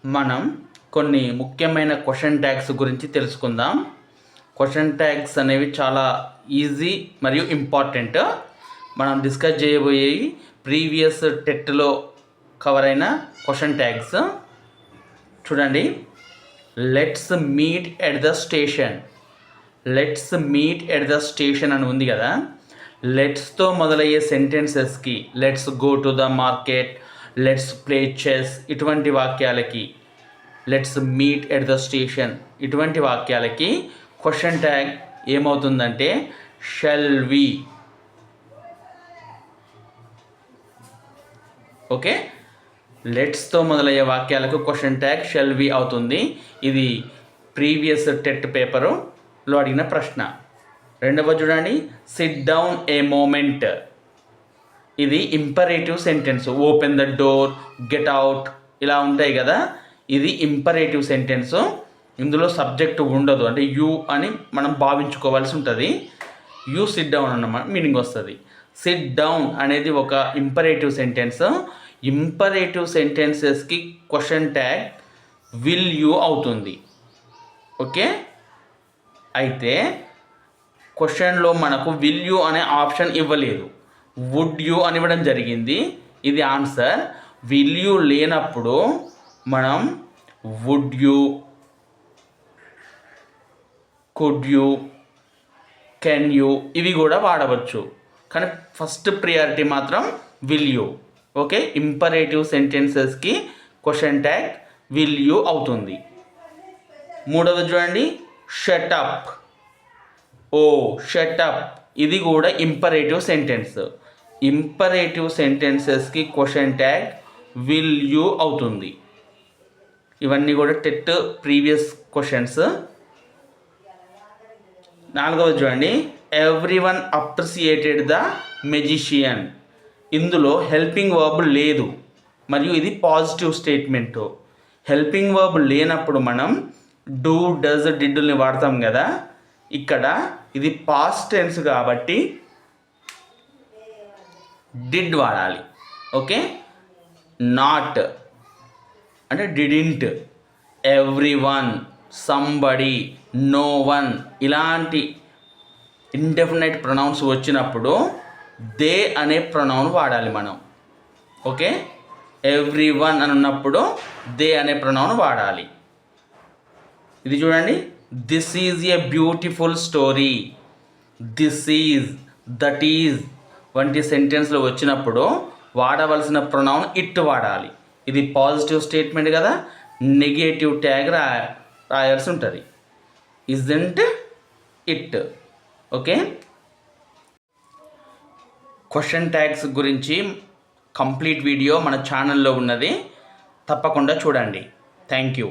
మనం కొన్ని ముఖ్యమైన క్వశ్చన్ ట్యాగ్స్ గురించి తెలుసుకుందాం. క్వశ్చన్ ట్యాగ్స్ అనేవి చాలా ఈజీ మరియు ఇంపార్టెంట్. మనం డిస్కస్ చేయబోయేవి ప్రీవియస్ టెట్లో కవర్ అయిన క్వశ్చన్ ట్యాగ్స్. చూడండి, let's meet at the station. Let's meet at the station అని ఉంది కదా. లెట్స్తో మొదలయ్యే సెంటెన్సెస్కి let's go to the market, let's play chess ఇటువంటి వాక్యాలకి, let's meet at the station ఇటువంటి వాక్యాలకి క్వశ్చన్ ట్యాగ్ ఏమవుతుందంటే షల్ వి. ఓకే, లెట్స్తో మొదలయ్యే వాక్యాలకు క్వశ్చన్ ట్యాగ్ షల్ వి అవుతుంది. ఇది ప్రీవియస్ టెట్ పేపరులో అడిగిన ప్రశ్న. రెండవ చూడండి, సిట్ డౌన్ ఏ మోమెంట్. ఇది imperative sentence. Open the door, get out ఇలా ఉంటాయి కదా. ఇది ఇంపరేటివ్ సెంటెన్స్. ఇందులో సబ్జెక్ట్ ఉండదు, అంటే యూ అని మనం భావించుకోవాల్సి ఉంటుంది. యూ సిట్ డౌన్ అన్నమాట మీనింగ్ వస్తుంది. సిట్ డౌన్ అనేది ఒక ఇంపరేటివ్ సెంటెన్స్. ఇంపరేటివ్ సెంటెన్సెస్కి క్వశ్చన్ ట్యాగ్ విల్ యూ అవుతుంది. ఓకే, అయితే క్వశ్చన్లో మనకు విల్ యూ అనే ఆప్షన్ ఇవ్వలేదు, వుడ్ యూ అని ఇవ్వడం జరిగింది. ఇది ఆన్సర్. విల్ యూ లేనప్పుడు మనం would you, could you, can you ఇవి కూడా వాడవచ్చు. కానీ ఫస్ట్ ప్రియారిటీ మాత్రం విల్ యూ. ఓకే, ఇంపరేటివ్ సెంటెన్సెస్కి క్వశ్చన్ ట్యాగ్ విల్ యూ అవుతుంది. మూడవది చూడండి, షట్ అప్. ఓ షట్ అప్ ఇది కూడా ఇంపరేటివ్ సెంటెన్స్. ఇంపరేటివ్ సెంటెన్సెస్కి క్వశ్చన్ ట్యాగ్ విల్ యూ అవుతుంది. ఇవన్నీ కూడా టెట్ ప్రీవియస్ క్వశ్చన్స్. నాలుగవది చూడండి, everyone appreciated the magician. ఇందులో హెల్పింగ్ వర్బ్ లేదు మరియు ఇది పాజిటివ్ స్టేట్మెంట్. హెల్పింగ్ వర్బ్ లేనప్పుడు మనం డూ, డస్, డిడ్ని వాడతాం కదా. ఇక్కడ ఇది పాస్ట్ టెన్స్ కాబట్టి డిడ్ వాడాలి. ఓకే, నాట్ అంటే didn't, everyone, somebody, no one ఇలాంటి ఇండెఫినైట్ ప్రొనౌన్స్ వచ్చినప్పుడు దే అనే ప్రొనౌన్ వాడాలి మనం. ఓకే, ఎవ్రీ వన్ అని ఉన్నప్పుడు దే అనే ప్రొనౌన్ వాడాలి. ఇది చూడండి, this is a beautiful story. This is, that is వంటి సెంటెన్స్లో వచ్చినప్పుడు వాడవలసిన ప్రొనౌన్ ఇట్ వాడాలి. ఇది పాజిటివ్ స్టేట్మెంట్ కదా, నెగేటివ్ ట్యాగ్ రాయాల్సి ఉంటుంది. Isn't it. Okay, question tags గురించి కంప్లీట్ వీడియో మన ఛానల్లో ఉన్నది, తప్పకుండా చూడండి. Thank you.